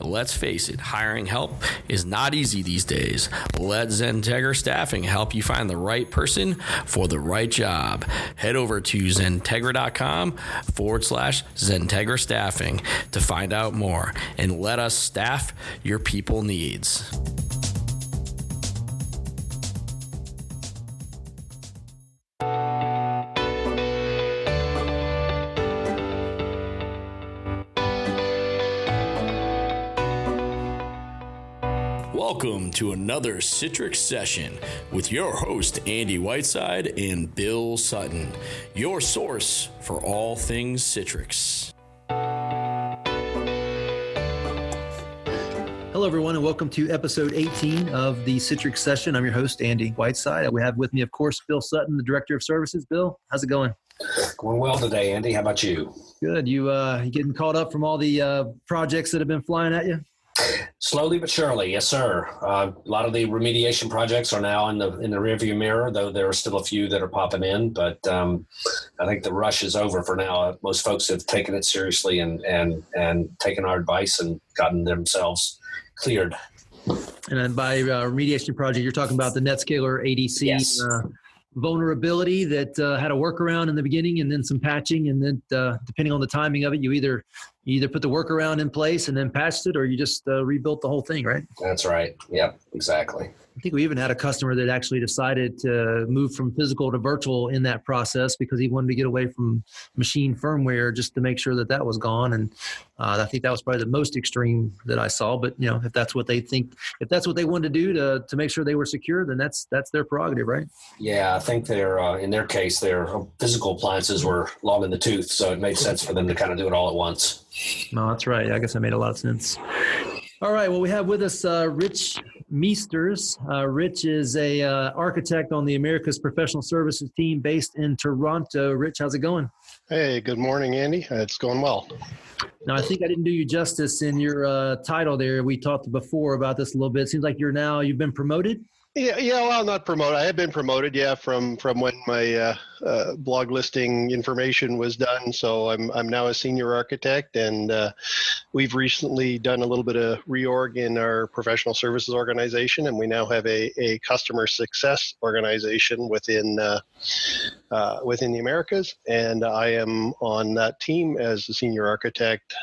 Let's face it, hiring help is not easy these days. Let XenTegra Staffing help you find the right person for the right job. Head over to XenTegra.com/XenTegra Staffing to find out more and let us staff your people needs. Welcome to another Citrix session with your host, Andy Whiteside and Bill Sutton, your source for all things Citrix. Hello, everyone, and welcome to episode 18 of the Citrix session. I'm your host, Andy Whiteside. We have with me, of course, Bill Sutton, the Director of Services. Bill, how's it going? Going well today, Andy. How about you? Good. You getting caught up from all the projects that have been flying at you? Slowly but surely, yes, sir. A lot of the remediation projects are now in the rearview mirror, though there are still a few that are popping in. But I think the rush is over for now. Most folks have taken it seriously and taken our advice and gotten themselves cleared. And then by remediation project, you're talking about the NetScaler ADC. Yes. Vulnerability that had a workaround in the beginning and then some patching, and then depending on the timing of it, you either put the workaround in place and then patched it, or you just rebuilt the whole thing, right? That's right. Yep, exactly. I think we even had a customer that actually decided to move from physical to virtual in that process because he wanted to get away from machine firmware just to make sure that that was gone. And I think that was probably the most extreme that I saw. But if that's what they think, if that's what they wanted to do to make sure they were secure, then that's their prerogative, right? Yeah, I think in their case, their physical appliances were long in the tooth, so it made sense for them to kind of do it all at once. No, that's right. I guess that made a lot of sense. All right. Well, we have with us Rich Meesters. Rich is a architect on the Americas Professional Services team based in Toronto. Rich, how's it going? Hey, good morning, Andy. It's going well. Now, I think I didn't do you justice in your title there. We talked before about this a little bit. It seems like you've been promoted. Yeah. Well, not promoted. I have been promoted. Yeah, from when my blog listing information was done. So I'm now a senior architect, and we've recently done a little bit of reorg in our professional services organization, and we now have a customer success organization within the Americas. And I am on that team as the senior architect,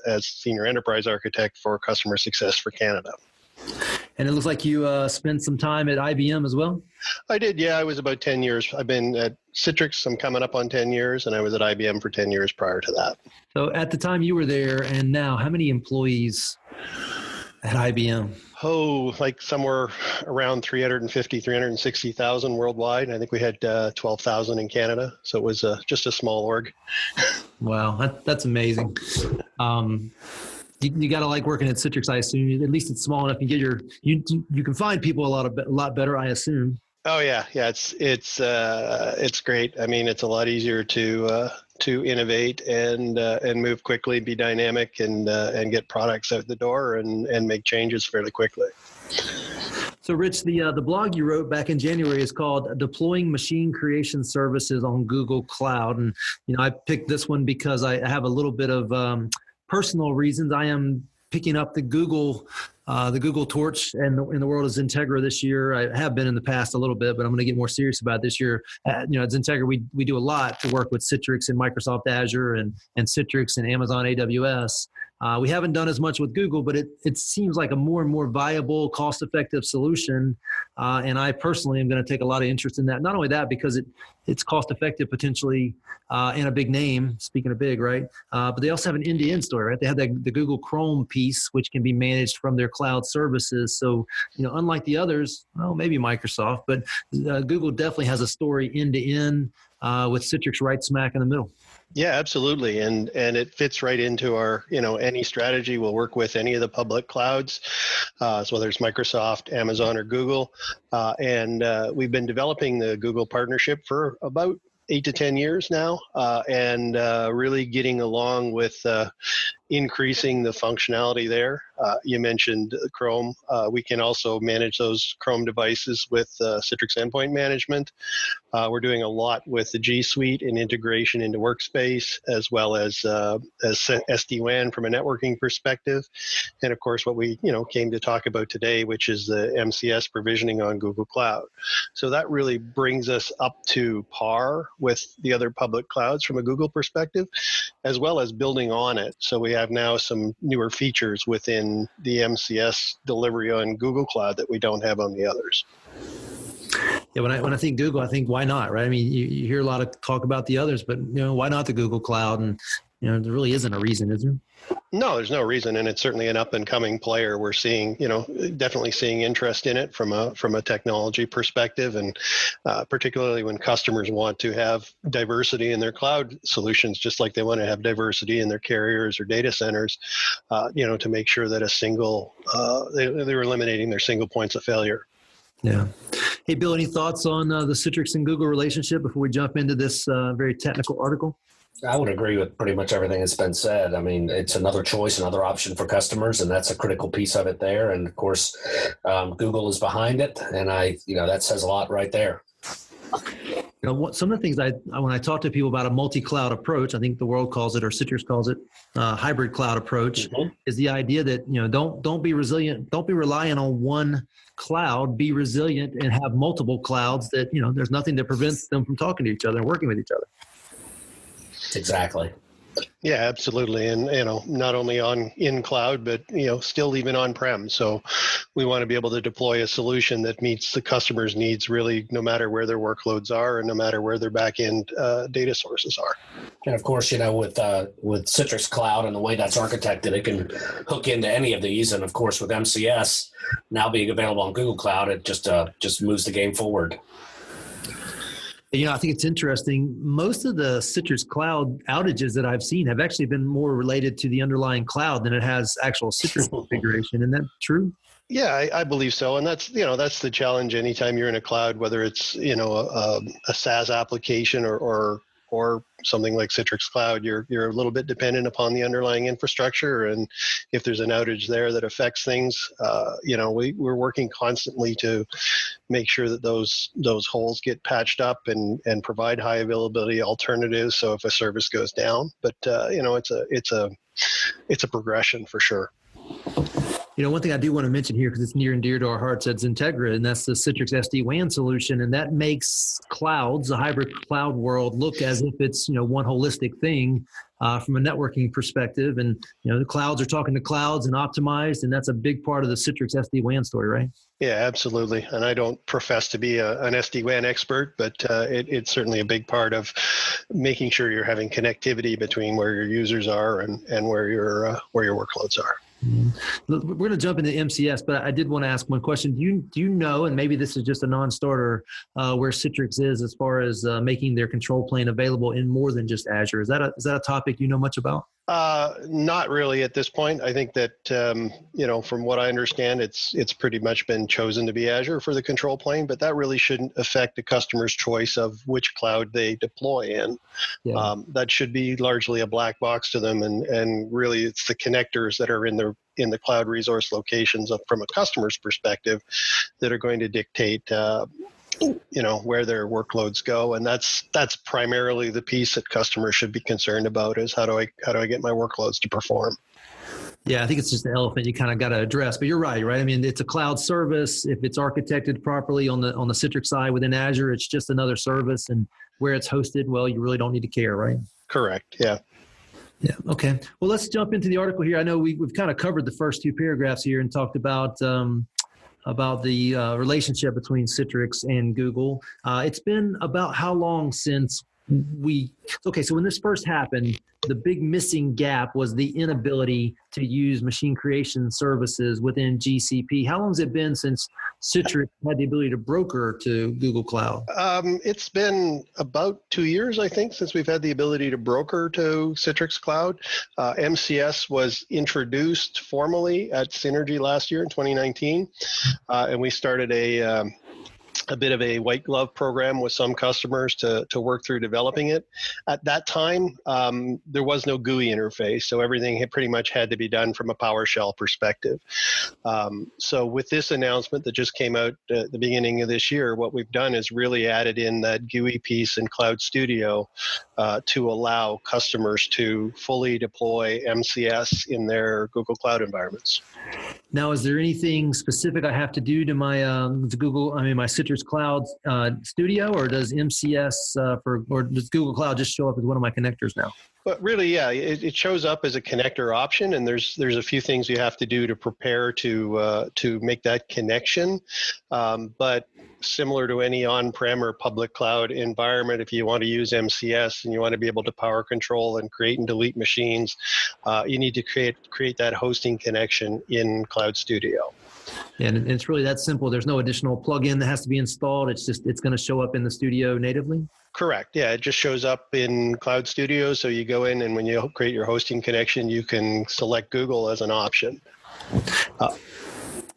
as senior enterprise architect for customer success for Canada. And it looks like you spent some time at IBM as well? I did, yeah. I was about 10 years. I've been at Citrix. I'm coming up on 10 years, and I was at IBM for 10 years prior to that. So at the time you were there and now, how many employees at IBM? Oh, like somewhere around 360,000 worldwide. I think we had 12,000 in Canada. So it was just a small org. Wow, that's amazing. You got to like working at Citrix, I assume. At least it's small enough you get you can find people a lot better, I assume. Oh yeah. It's great. I mean, it's a lot easier to innovate and move quickly, be dynamic, and get products out the door and make changes fairly quickly. So, Rich, the blog you wrote back in January is called "Deploying Machine Creation Services on Google Cloud," and I picked this one because I have a little bit of personal reasons. I am picking up the Google torch in the world of XenTegra this year. I have been in the past a little bit, but I'm going to get more serious about it this year. At XenTegra, we do a lot to work with Citrix and Microsoft Azure and Citrix and Amazon AWS. We haven't done as much with Google, but it seems like a more and more viable, cost-effective solution. And I personally am going to take a lot of interest in that. Not only that, because it's cost-effective potentially and a big name, speaking of big, right? But they also have an end-to-end story, right? They have the Google Chrome piece, which can be managed from their cloud services. So, unlike the others, well, maybe Microsoft, but Google definitely has a story end-to-end with Citrix right smack in the middle. Yeah, absolutely. And it fits right into our, any strategy. We'll work with any of the public clouds, so whether it's Microsoft, Amazon, or Google. And we've been developing the Google partnership for about 8 to 10 years now, and really getting along with, increasing the functionality there. You mentioned Chrome. We can also manage those Chrome devices with Citrix Endpoint Management. We're doing a lot with the G Suite and integration into Workspace, as well as SD-WAN from a networking perspective. And of course, what we came to talk about today, which is the MCS provisioning on Google Cloud. So that really brings us up to par with the other public clouds from a Google perspective, as well as building on it. So we have now some newer features within the MCS delivery on Google Cloud that we don't have on the others. Yeah, when I think Google, I think why not, right? I mean, you hear a lot of talk about the others, but why not the Google Cloud? And there really isn't a reason, is there? No, there's no reason, and it's certainly an up and coming player. We're seeing, definitely seeing interest in it from a technology perspective, and particularly when customers want to have diversity in their cloud solutions, just like they want to have diversity in their carriers or data centers, to make sure that they're eliminating their single points of failure. Yeah. Hey, Bill, any thoughts on the Citrix and Google relationship before we jump into this very technical article? I would agree with pretty much everything that's been said. I mean, it's another choice, another option for customers, and that's a critical piece of it there. And of course, Google is behind it, and that says a lot right there. Some of the things when I talk to people about a multi-cloud approach, I think the world calls it, or Citrix calls it, hybrid cloud approach, is the idea that don't be resilient, don't be reliant on one cloud, be resilient and have multiple clouds that there's nothing that prevents them from talking to each other and working with each other. Exactly. Yeah, absolutely. And, not only in cloud, but, still even on-prem. So we want to be able to deploy a solution that meets the customer's needs really, no matter where their workloads are and no matter where their back-end data sources are. And of course, with Citrix Cloud and the way that's architected, it can hook into any of these. And of course, with MCS now being available on Google Cloud, it just moves the game forward. I think it's interesting. Most of the Citrix Cloud outages that I've seen have actually been more related to the underlying cloud than it has actual Citrix configuration. Isn't that true? Yeah, I believe so. And that's the challenge anytime you're in a cloud, whether it's, a SaaS application or something like Citrix Cloud, you're a little bit dependent upon the underlying infrastructure. And if there's an outage there that affects things, we're working constantly to make sure that those holes get patched up and provide high availability alternatives. So if a service goes down, but it's a progression for sure. One thing I do want to mention here, because it's near and dear to our hearts at XenTegra, and that's the Citrix SD-WAN solution. And that makes clouds, the hybrid cloud world, look as if it's, one holistic thing from a networking perspective. And, the clouds are talking to clouds and optimized, and that's a big part of the Citrix SD-WAN story, right? Yeah, absolutely. And I don't profess to be an SD-WAN expert, but it's certainly a big part of making sure you're having connectivity between where your users are and where your workloads are. We're going to jump into MCS, but I did want to ask one question. Do you know, and maybe this is just a non-starter, where Citrix is as far as making their control plane available in more than just Azure? Is that a topic you know much about? Not really at this point. I think that, from what I understand, it's pretty much been chosen to be Azure for the control plane, but that really shouldn't affect the customer's choice of which cloud they deploy in. Yeah. That should be largely a black box to them. And really it's the connectors that are in the cloud resource locations from a customer's perspective that are going to dictate, where their workloads go. And that's primarily the piece that customers should be concerned about is how do I get my workloads to perform? Yeah, I think it's just the elephant you kind of got to address, but you're right? I mean, it's a cloud service. If it's architected properly on the Citrix side within Azure, it's just another service, and where it's hosted, well, you really don't need to care, right? Correct. Yeah. Yeah. Okay. Well, let's jump into the article here. I know we've kind of covered the first two paragraphs here and talked about the relationship between Citrix and Google. It's been about how long since so when this first happened, the big missing gap was the inability to use machine creation services within GCP. How long has it been since Citrix had the ability to broker to Google Cloud? It's been about 2 years, I think, since we've had the ability to broker to Citrix Cloud. MCS was introduced formally at Synergy last year in 2019, and we started a bit of a white glove program with some customers to work through developing it. At that time, there was no GUI interface, so everything had pretty much had to be done from a PowerShell perspective. So with this announcement that just came out at the beginning of this year, what we've done is really added in that GUI piece in Cloud Studio to allow customers to fully deploy MCS in their Google Cloud environments. Now, is there anything specific I have to do to my my Citrix Cloud Studio, or does MCS or does Google Cloud just show up as one of my connectors now? But really, yeah, it shows up as a connector option, and there's a few things you have to do to prepare to make that connection. But similar to any on-prem or public cloud environment, if you want to use MCS and you want to be able to power control and create and delete machines, you need to create that hosting connection in Cloud Studio. And it's really that simple. There's no additional plugin that has to be installed. It's going to show up in the studio natively? Correct. Yeah, it just shows up in Cloud Studio. So you go in, and when you create your hosting connection, you can select Google as an option.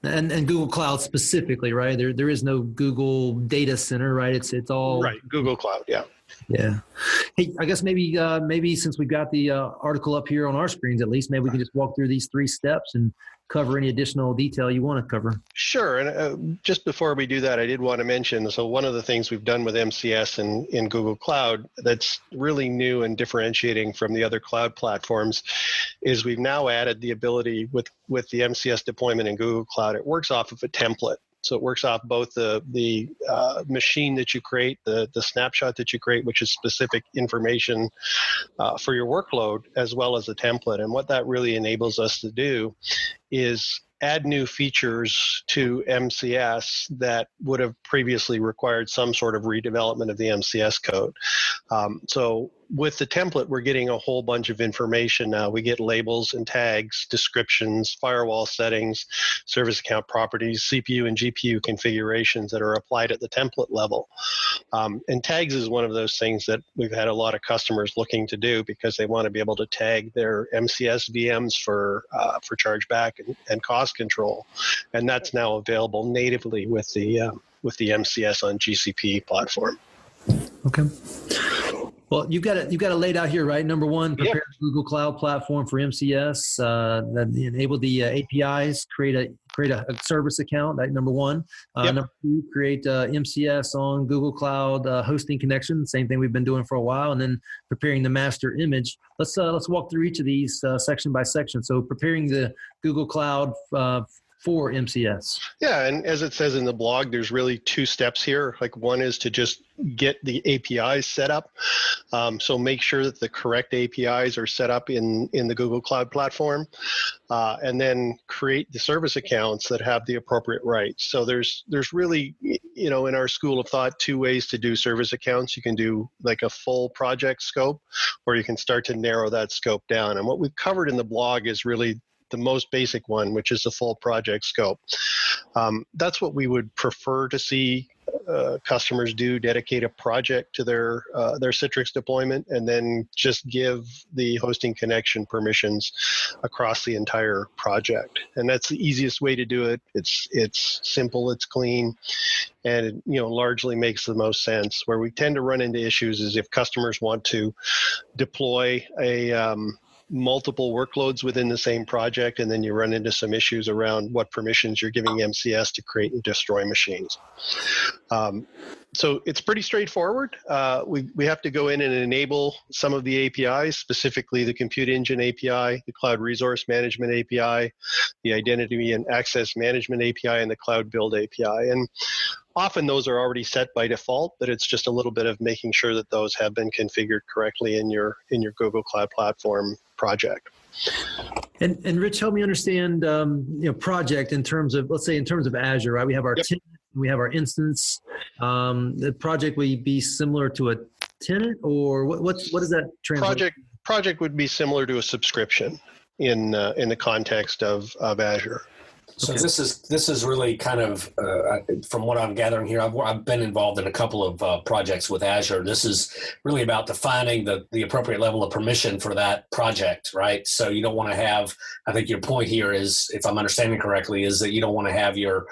And Google Cloud specifically, right? There is no Google data center, right? It's all right. Google Cloud, yeah. Yeah. Hey, I guess maybe since we've got the article up here on our screens, at least, maybe we can just walk through these 3 steps and cover any additional detail you want to cover. Sure. And just before we do that, I did want to mention, so one of the things we've done with MCS in Google Cloud that's really new and differentiating from the other cloud platforms is we've now added the ability with the MCS deployment in Google Cloud. It works off of a template. So it works off both the machine that you create, the snapshot that you create, which is specific information for your workload, as well as a template. And what that really enables us to do is add new features to MCS that would have previously required some sort of redevelopment of the MCS code. So with the template, we're getting a whole bunch of information now. We get labels and tags, descriptions, firewall settings, service account properties, CPU and GPU configurations that are applied at the template level. And tags is one of those things that we've had a lot of customers looking to do because they want to be able to tag their MCS VMs for chargeback and cost control. And that's now available natively with the MCS on GCP platform. Okay. Well, you've got it laid out here, right? Number one, prepare the Google Cloud Platform for MCS, that enable the APIs, create a service account. Right? Number one. Number 2, create MCS on Google Cloud hosting connection. Same thing we've been doing for a while. And then preparing the master image. Let's walk through each of these section by section. So preparing the Google Cloud for MCS. Yeah, and as it says in the blog, there's really 2 steps here. Like one is to just get the APIs set up. So make sure that the correct APIs are set up in the Google Cloud Platform, and then create the service accounts that have the appropriate rights. So there's really, in our school of thought, 2 ways to do service accounts. You can do like a full project scope, or you can start to narrow that scope down. And what we've covered in the blog is really the most basic one, which is the full project scope. That's what we would prefer to see customers do, dedicate a project to their Citrix deployment, and then just give the hosting connection permissions across the entire project. And that's the easiest way to do it. It's simple, it's clean, and it largely makes the most sense. Where we tend to run into issues is if customers want to deploy multiple workloads within the same project, and then you run into some issues around what permissions you're giving MCS to create and destroy machines. So it's pretty straightforward. We have to go in and enable some of the APIs, specifically the Compute Engine API, the Cloud Resource Management API, the Identity and Access Management API, and the Cloud Build API. And often those are already set by default, but it's just a little bit of making sure that those have been configured correctly in your Google Cloud Platform project. And Rich, help me understand, project in terms of, let's say in terms of Azure, right? We have our tenant, we have our instance. The project will be similar to a tenant, or what does that translate? Project would be similar to a subscription in the context of Azure. So Okay. this is really kind of from what I'm gathering here. I've been involved in a couple of projects with Azure. This is really about defining the appropriate level of permission for that project, right? So you don't want to have. I think your point here is, if I'm understanding correctly, is that you don't want to have your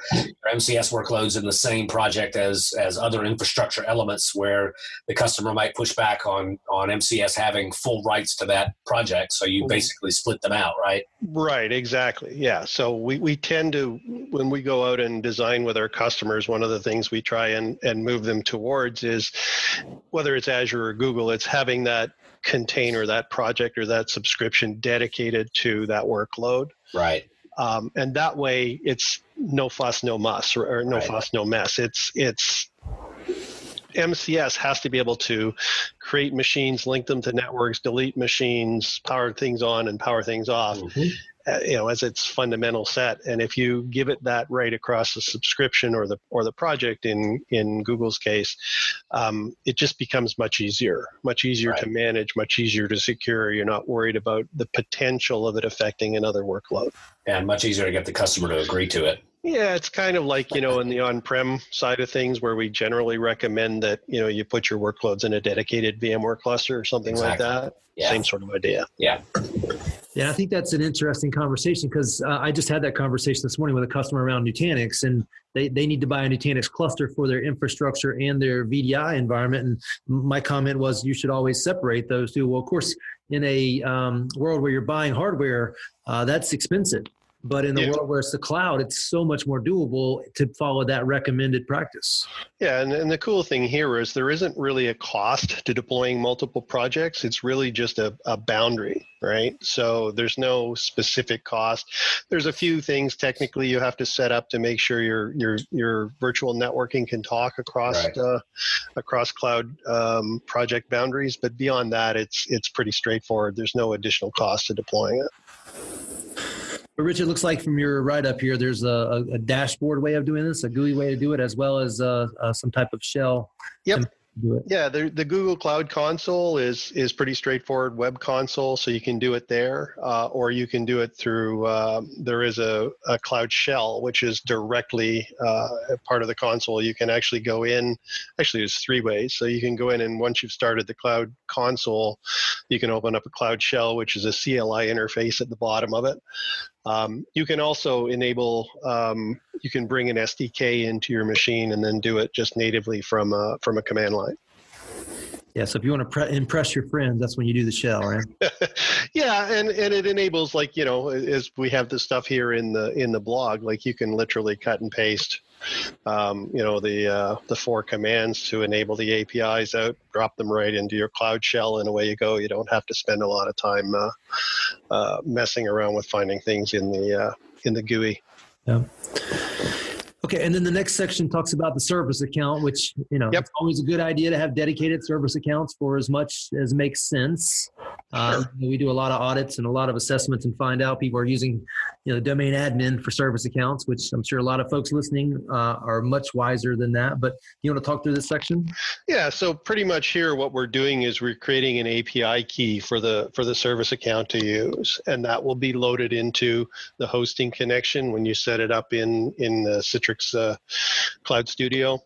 MCS workloads in the same project as other infrastructure elements, where the customer might push back on MCS having full rights to that project. So you basically split them out, right? Right, exactly. Yeah. So we tend to, when we go out and design with our customers, one of the things we try and move them towards is, whether it's Azure or Google, it's having that container, that project, or that subscription dedicated to that workload. Right. And that way it's no fuss, no muss, or no fuss, no mess. It's MCS has to be able to create machines, link them to networks, delete machines, power things on and power things off, as its fundamental set. And if you give it that right across the subscription or the project, in Google's case, it just becomes much easier to manage, much easier to secure. You're not worried about the potential of it affecting another workload. And much easier to get the customer to agree to it. Yeah, it's kind of like, in the on-prem side of things, where we generally recommend that, you put your workloads in a dedicated VMware cluster or something like that. Yeah. Same sort of idea. Yeah. Yeah, I think that's an interesting conversation, because I just had that conversation this morning with a customer around Nutanix, and they need to buy a Nutanix cluster for their infrastructure and their VDI environment. And my comment was, you should always separate those two. Well, of course, in a world where you're buying hardware, that's expensive. But in the world where it's the cloud, it's so much more doable to follow that recommended practice. Yeah, and the cool thing here is there isn't really a cost to deploying multiple projects. It's really just a boundary, right? So there's no specific cost. There's a few things technically you have to set up to make sure your virtual networking can talk across across cloud project boundaries. But beyond that, it's pretty straightforward. There's no additional cost to deploying it. But Rich, it looks like from your write-up here, there's a dashboard way of doing this, a GUI way to do it, as well as some type of shell. Yep. Do it. Yeah, the Google Cloud Console is pretty straightforward web console, so you can do it there, or you can do it through, there is a Cloud Shell, which is directly part of the console. You can actually go in, there's three ways. So you can go in, and once you've started the Cloud Console, you can open up a Cloud Shell, which is a CLI interface at the bottom of it. You can also enable, you can bring an SDK into your machine and then do it just natively from a command line. Yeah, so if you want to impress your friends, that's when you do the shell, right? Yeah, and it enables, as we have the stuff here in the blog, you can literally cut and paste, the four commands to enable the APIs out, drop them right into your Cloud Shell, and away you go. You don't have to spend a lot of time messing around with finding things in the GUI. Yeah. Okay, and then the next section talks about the service account, which, it's always a good idea to have dedicated service accounts for as much as makes sense. Sure. We do a lot of audits and a lot of assessments and find out people are using, domain admin for service accounts, which I'm sure a lot of folks listening are much wiser than that. But you want to talk through this section? Yeah, so pretty much here what we're doing is we're creating an API key for the service account to use, and that will be loaded into the hosting connection when you set it up in the Citrix Cloud Studio.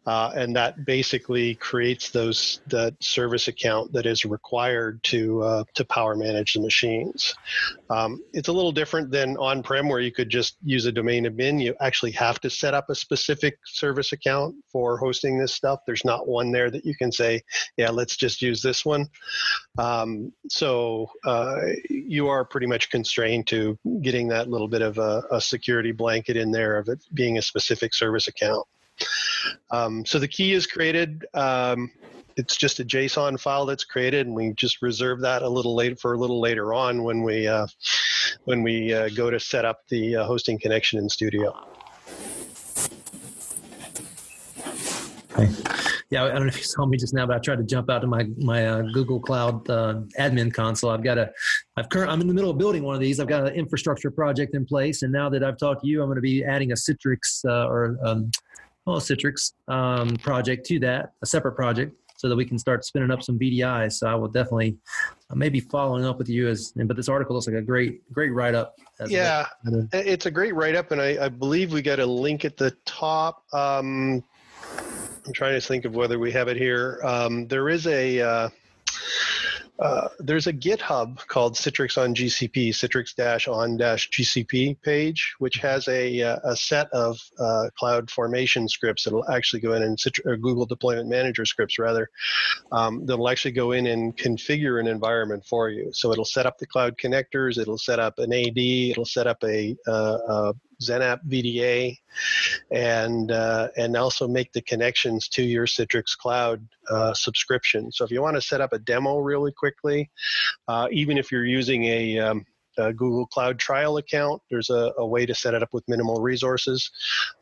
And that basically creates that service account that is required to power manage the machines. It's a little different than on-prem, where you could just use a domain admin. You actually have to set up a specific service account for hosting this stuff. There's not one there that you can say, yeah, let's just use this one. So you are pretty much constrained to getting that little bit of a security blanket in there of it being a specific service account. So the key is created. It's just a JSON file that's created, and we just reserve that a little later on when we go to set up the hosting connection in Studio. Okay. Yeah, I don't know if you saw me just now, but I tried to jump out to my Google Cloud admin console. I'm in the middle of building one of these. I've got an infrastructure project in place, and now that I've talked to you, I'm going to be adding a Citrix Citrix project to that, a separate project. so that we can start spinning up some VDIs. So I will definitely maybe following up with you but this article looks like a great write-up. Yeah, it's a great write-up, and I believe we got a link at the top. I'm trying to think of whether we have it here. There's a GitHub called Citrix on GCP, Citrix-on-GCP page, which has a set of cloud formation scripts that'll actually go in and Google Deployment Manager scripts rather, that'll actually go in and configure an environment for you. So it'll set up the cloud connectors, it'll set up an AD, it'll set up a XenApp VDA, and also make the connections to your Citrix Cloud subscription. So if you want to set up a demo really quickly, even if you're using a Google Cloud trial account, there's a way to set it up with minimal resources.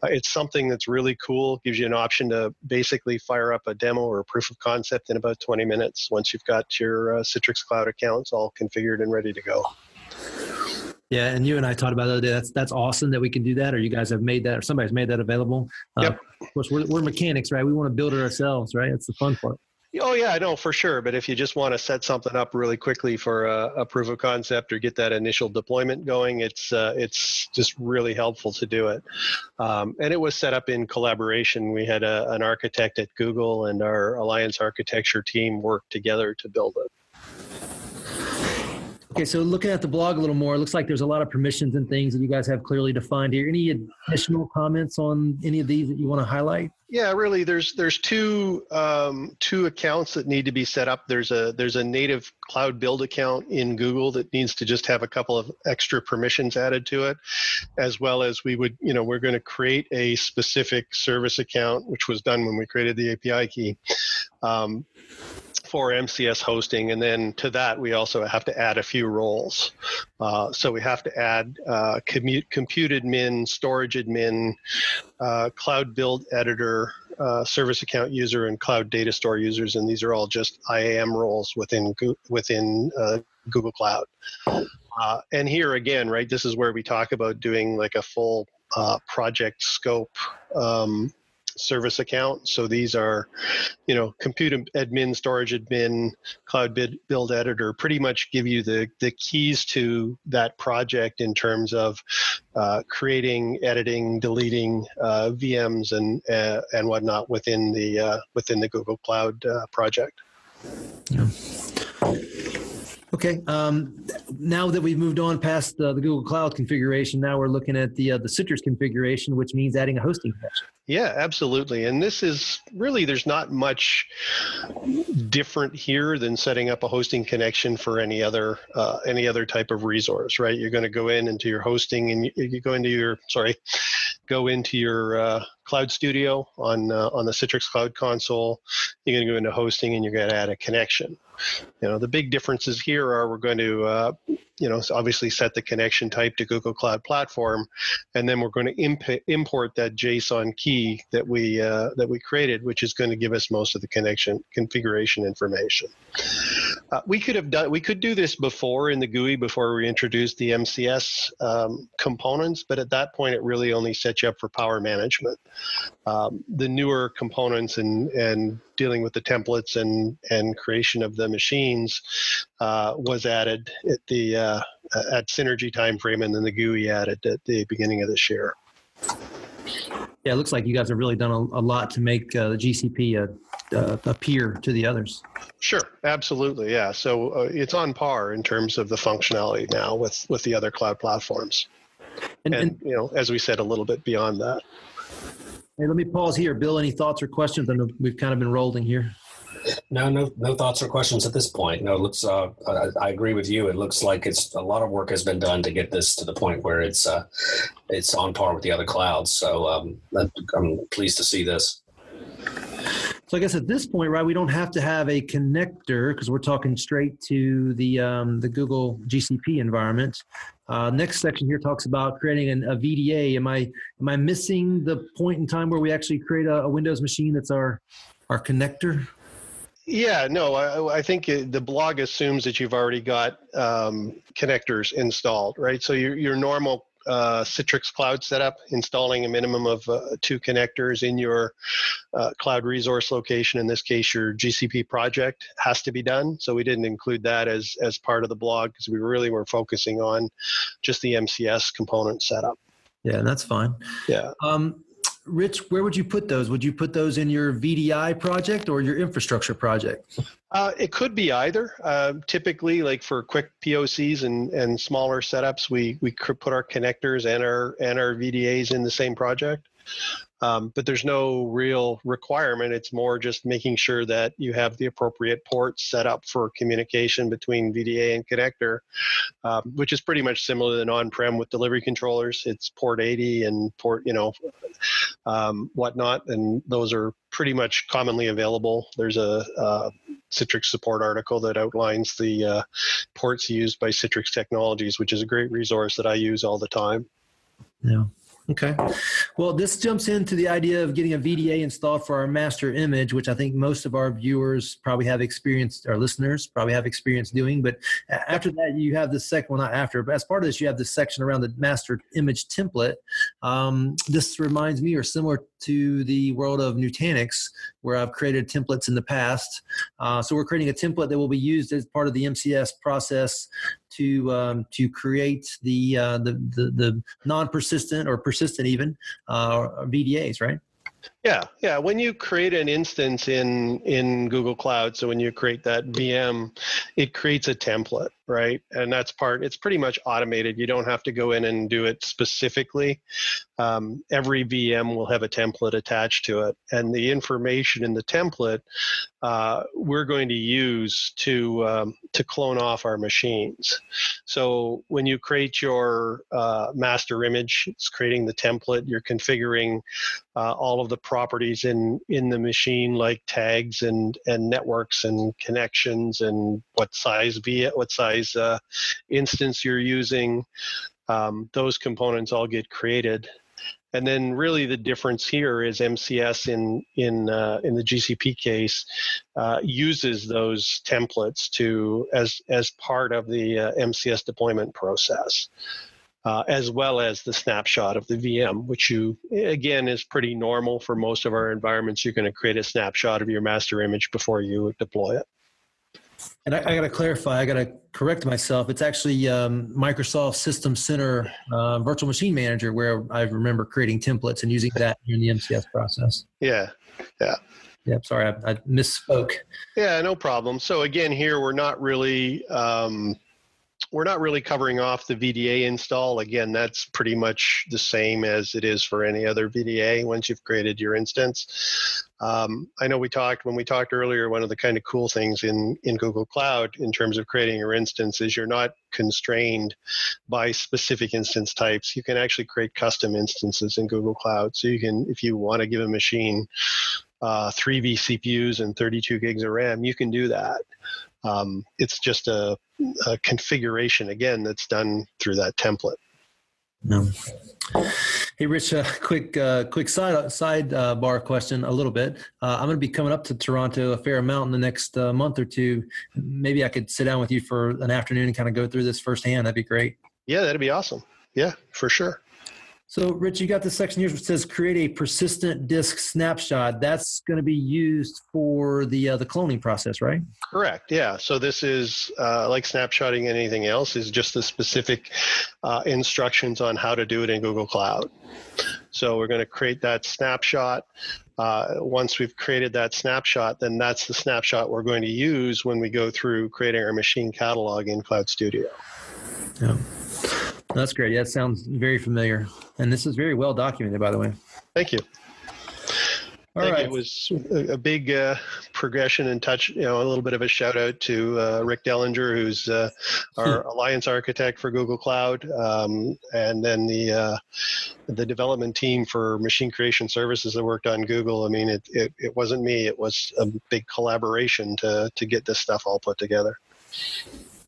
It's something that's really cool. Gives you an option to basically fire up a demo or a proof of concept in about 20 minutes once you've got your Citrix Cloud accounts all configured and ready to go. Yeah, and you and I talked about the other day. That's awesome that we can do that, or you guys have made that, or somebody's made that available. Yep. Of course, we're mechanics, right? We want to build it ourselves, right? That's the fun part. Oh yeah, I know for sure. But if you just want to set something up really quickly for a proof of concept or get that initial deployment going, it's just really helpful to do it. And it was set up in collaboration. We had an architect at Google, and our Alliance architecture team worked together to build it. Okay, so looking at the blog a little more, it looks like there's a lot of permissions and things that you guys have clearly defined here. Any additional comments on any of these that you want to highlight? Yeah, really, there's two accounts that need to be set up. There's a native cloud build account in Google that needs to just have a couple of extra permissions added to it, as well as we're going to create a specific service account, which was done when we created the API key. For MCS hosting, and then to that we also have to add a few roles. So we have to add compute admin, storage admin, cloud build editor, service account user, and cloud data store users, and these are all just IAM roles within Google Cloud. And here again, right, this is where we talk about doing like a full project scope service account. So these are, compute admin, storage admin, cloud build editor, pretty much give you the keys to that project in terms of creating, editing, deleting VMs and whatnot within the Google Cloud project. Yeah. Okay. Now that we've moved on past the Google Cloud configuration, now we're looking at the Citrix configuration, which means adding a hosting connection. Yeah, absolutely. And this is really, there's not much different here than setting up a hosting connection for any other type of resource, right? You're going to go into your hosting, and you go into your Cloud Studio on the Citrix Cloud Console. You're going to go into hosting, and you're going to add a connection. The big differences here are we're going to obviously set the connection type to Google Cloud Platform, and then we're going to import that JSON key that we created, which is going to give us most of the connection configuration information. We could do this before in the GUI before we introduced the MCS components, but at that point it really only sets you up for power management. The newer components and dealing with the templates and creation of the machines was added at Synergy timeframe, and then the GUI added at the beginning of this year. Yeah, it looks like you guys have really done a lot to make the GCP appear to the others. Sure, absolutely, yeah. So it's on par in terms of the functionality now with the other cloud platforms, and as we said, a little bit beyond that. Hey, let me pause here. Bill, any thoughts or questions? I know we've kind of been rolling here. No thoughts or questions at this point. No, it looks. I agree with you. It looks like a lot of work has been done to get this to the point where it's on par with the other clouds. So I'm pleased to see this. So I guess at this point, right, we don't have to have a connector because we're talking straight to the Google GCP environment. Next section here talks about creating a VDA. Am I missing the point in time where we actually create a Windows machine that's our connector? Yeah, no, I think the blog assumes that you've already got connectors installed, right? So your normal Citrix cloud setup, installing a minimum of 2 connectors in your cloud resource location. In this case, your GCP project has to be done. So we didn't include that as part of the blog because we really were focusing on just the MCS component setup. Yeah, that's fine. Yeah. Rich, where would you put those? Would you put those in your VDI project or your infrastructure project? It could be either. Typically, like for quick POCs and smaller setups, we could put our connectors and our VDAs in the same project. But there's no real requirement. It's more just making sure that you have the appropriate ports set up for communication between VDA and connector, which is pretty much similar than on-prem with delivery controllers. It's port 80 and port, whatnot, and those are pretty much commonly available. There's a Citrix support article that outlines the ports used by Citrix Technologies, which is a great resource that I use all the time. Yeah. Okay. Well, this jumps into the idea of getting a VDA installed for our master image, which I think most of our viewers probably have experience, our listeners probably have experience doing. But after that, you have this second, well, not after, but as part of this, you have this section around the master image template. This reminds me, or similar to the world of Nutanix, where I've created templates in the past. So we're creating a template that will be used as part of the MCS process to create the non-persistent or persistent even VDAs, right? Yeah. When you create an instance in Google Cloud, so when you create that VM, it creates a template, right? And it's pretty much automated. You don't have to go in and do it specifically. Every VM will have a template attached to it, and the information in the template we're going to use to clone off our machines. So when you create your master image, it's creating the template. You're configuring all of the properties in the machine, like tags and networks and connections and what size instance you're using. Those components all get created. And then really the difference here is MCS in the GCP case uses those templates as part of the MCS deployment process, as well as the snapshot of the VM, which again is pretty normal for most of our environments. You're going to create a snapshot of your master image before you deploy it. And I got to clarify, I got to correct myself. It's actually Microsoft System Center Virtual Machine Manager where I remember creating templates and using that in the MCS process. Yeah. Yeah, sorry, I misspoke. Yeah, no problem. So again, here we're not really covering off the VDA install. Again, that's pretty much the same as it is for any other VDA once you've created your instance. I know when we talked earlier, one of the kind of cool things in Google Cloud in terms of creating your instance is you're not constrained by specific instance types. You can actually create custom instances in Google Cloud. So you can, if you want to give a machine 3 vCPUs and 32 gigs of RAM, you can do that. It's just a configuration, again, that's done through that template. No. Hey, Rich, quick sidebar question a little bit. I'm going to be coming up to Toronto a fair amount in the next month or two. Maybe I could sit down with you for an afternoon and kind of go through this firsthand. That'd be great. Yeah, that'd be awesome. Yeah, for sure. So, Rich, you got this section here which says create a persistent disk snapshot. That's going to be used for the cloning process, right? Correct. Yeah. So this is like snapshotting anything else, is just the specific instructions on how to do it in Google Cloud. So we're going to create that snapshot. Once we've created that snapshot, then that's the snapshot we're going to use when we go through creating our machine catalog in Cloud Studio. Yeah. That's great. Yeah, that sounds very familiar. And this is very well documented, by the way. Thank you. All right. It was a big progression and touch, a little bit of a shout out to Rick Dellinger, who's our Alliance Architect for Google Cloud, and then the development team for Machine Creation Services that worked on Google. I mean, it wasn't me. It was a big collaboration to get this stuff all put together.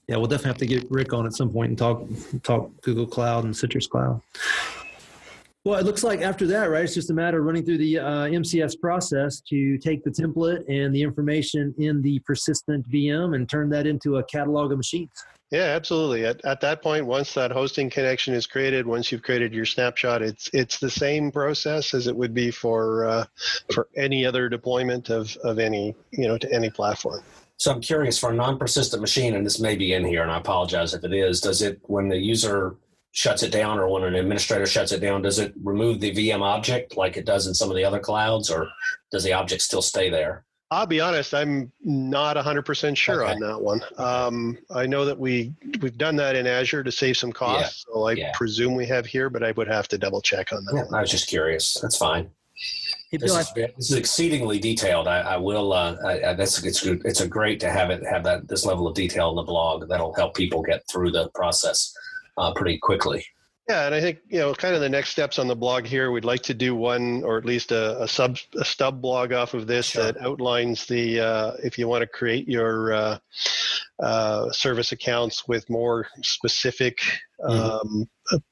Yeah, we'll definitely have to get Rick on at some point and talk Google Cloud and Citrix Cloud. Well, it looks like after that, right, it's just a matter of running through the MCS process to take the template and the information in the persistent VM and turn that into a catalog of machines. Yeah, absolutely. At that point, once that hosting connection is created, once you've created your snapshot, it's the same process as it would be for any other deployment of any, to any platform. So I'm curious, for a non-persistent machine, and this may be in here, and I apologize if it is, does it, when the user shuts it down or when an administrator shuts it down, does it remove the VM object like it does in some of the other clouds, or does the object still stay there? I'll be honest, I'm not 100% sure on that one. I know that we've done that in Azure to save some costs, so I presume we have here, but I would have to double check on that. Yeah, I was just curious. That's fine. Hey, This Bill, is exceedingly detailed. I will. It's a great to have this level of detail in the blog. That'll help people get through the process pretty quickly. Yeah, and I think, kind of the next steps on the blog here, we'd like to do one, or at least a stub blog off of this that outlines if you want to create your service accounts with more specific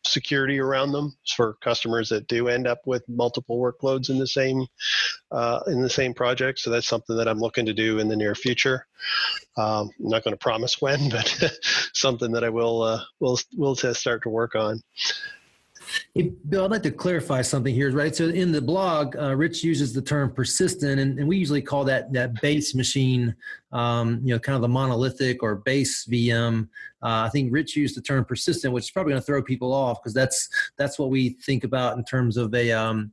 security around them for customers that do end up with multiple workloads in the same project. So that's something that I'm looking to do in the near future. I'm not going to promise when, but something that I will start to work on. Hey, Bill, I'd like to clarify something here, right? So in the blog, Rich uses the term persistent, and we usually call that base machine, kind of the monolithic or base VM. I think Rich used the term persistent, which is probably going to throw people off because that's what we think about in terms of the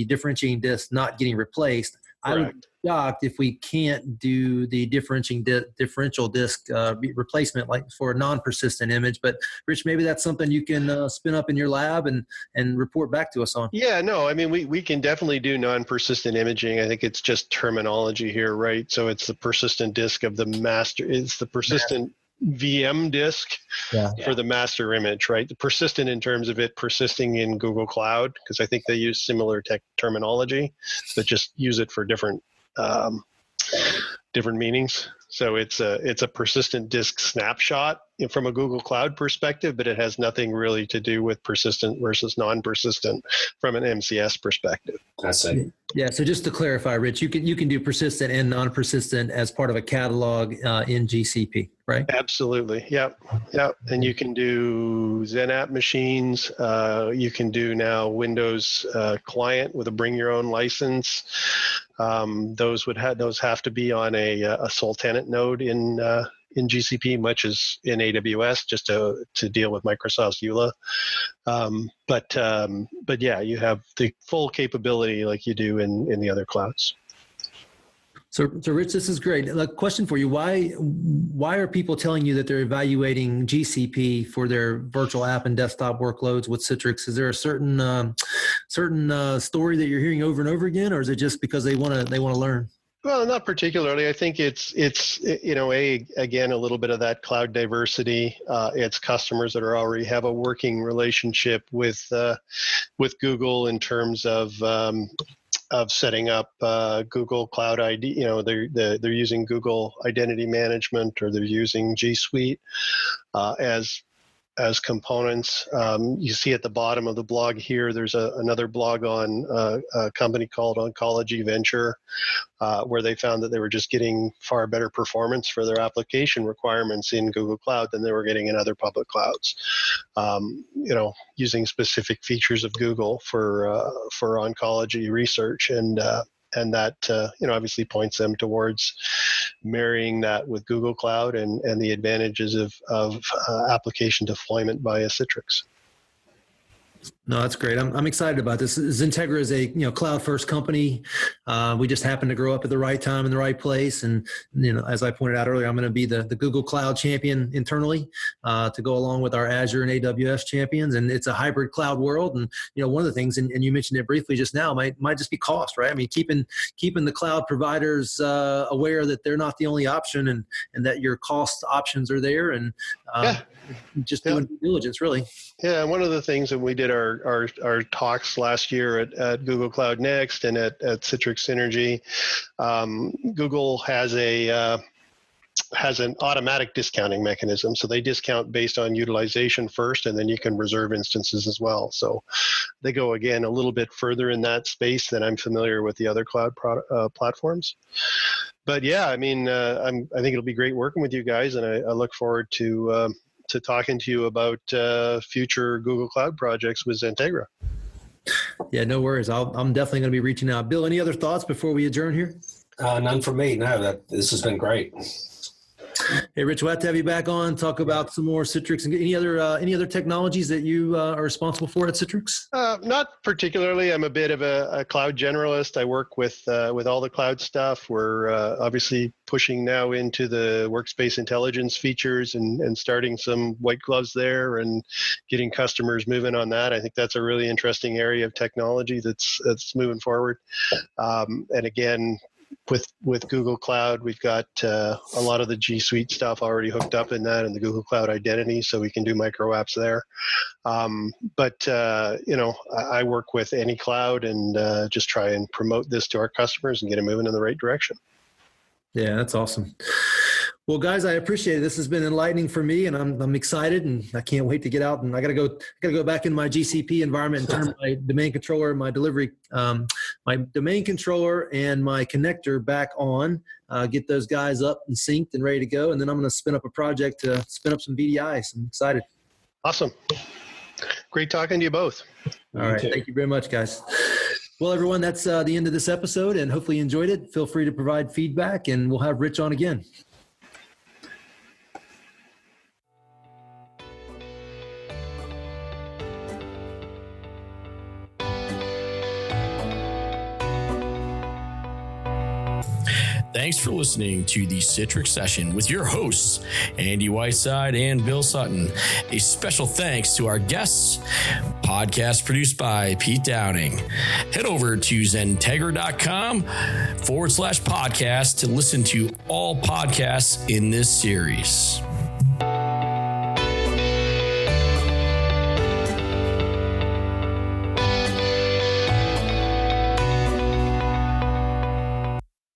differentiating disk not getting replaced. I would be shocked if we can't do the differential disk replacement like for a non-persistent image. But Rich, maybe that's something you can spin up in your lab and report back to us on. Yeah, no, I mean, we can definitely do non-persistent imaging. I think it's just terminology here, right? So it's the persistent disk of the master. It's the persistent VM disk for the master image, right? The persistent in terms of it persisting in Google Cloud, because I think they use similar terminology, but just use it for different meanings. So it's a persistent disk snapshot from a Google Cloud perspective, but it has nothing really to do with persistent versus non-persistent from an MCS perspective. That's it. Yeah. So just to clarify, Rich, you can do persistent and non-persistent as part of a catalog in GCP, right? Absolutely. Yep. And you can do XenApp machines. You can do now Windows client with a bring your own license. Those have to be on a sole tenant node in GCP, much as in AWS, just to deal with Microsoft's EULA. But yeah, you have the full capability like you do in the other clouds. So Rich, this is great. A question for you: Why are people telling you that they're evaluating GCP for their virtual app and desktop workloads with Citrix? Is there a certain story that you're hearing over and over again, or is it just because they want to learn? Well, not particularly. I think it's again a little bit of that cloud diversity. It's customers that already have a working relationship with Google in terms of setting up Google Cloud ID. They're using Google Identity Management, or they're using G Suite as components. You see at the bottom of the blog here, there's another blog on a company called Oncology Venture, where they found that they were just getting far better performance for their application requirements in Google Cloud than they were getting in other public clouds. Using specific features of Google for oncology research, and that obviously points them towards marrying that with Google Cloud and the advantages of application deployment via Citrix. No, that's great. I'm excited about this. XenTegra is a cloud-first company. We just happen to grow up at the right time in the right place, and as I pointed out earlier, I'm going to be the Google Cloud champion internally to go along with our Azure and AWS champions. And it's a hybrid cloud world. And one of the things, and you mentioned it briefly just now, might just be cost, right? I mean, keeping the cloud providers aware that they're not the only option, and that your cost options are there, and just doing due diligence, really. Yeah, and one of the things that we did our talks last year at Google Cloud Next and at Citrix Synergy, Google has has an automatic discounting mechanism. So they discount based on utilization first, and then you can reserve instances as well. So they go, again, a little bit further in that space than I'm familiar with the other cloud platforms. But yeah, I mean, I think it'll be great working with you guys, and I look forward to talking to you about future Google Cloud projects with XenTegra. Yeah, no worries. I'm definitely going to be reaching out. Bill, any other thoughts before we adjourn here? None from me. No, this has been great. Hey, Rich, we'll have to have you back on, talk about some more Citrix and any other technologies that you are responsible for at Citrix? Not particularly. I'm a bit of a cloud generalist. I work with all the cloud stuff. We're obviously pushing now into the workspace intelligence features and starting some white gloves there and getting customers moving on that. I think that's a really interesting area of technology that's moving forward. And again, with Google Cloud, we've got a lot of the G Suite stuff already hooked up in that, and the Google Cloud Identity, so we can do micro apps there. But I work with any cloud and just try and promote this to our customers and get them moving in the right direction. Yeah, that's awesome. Well, guys, I appreciate it. This has been enlightening for me, and I'm excited, and I can't wait to get out. And I got to go back in my GCP environment and turn my domain controller, my domain controller, and my connector back on. Get those guys up and synced and ready to go, and then I'm going to spin up a project to spin up some VDIs. I'm excited. Awesome. Great talking to you both. All right, thank you very much, guys. Well, everyone, that's the end of this episode, and hopefully you enjoyed it. Feel free to provide feedback, and we'll have Rich on again. Thanks for listening to the Citrix Session with your hosts, Andy Whiteside and Bill Sutton. A special thanks to our guests, podcast produced by Pete Downing. Head over to XenTegra.com/podcast to listen to all podcasts in this series.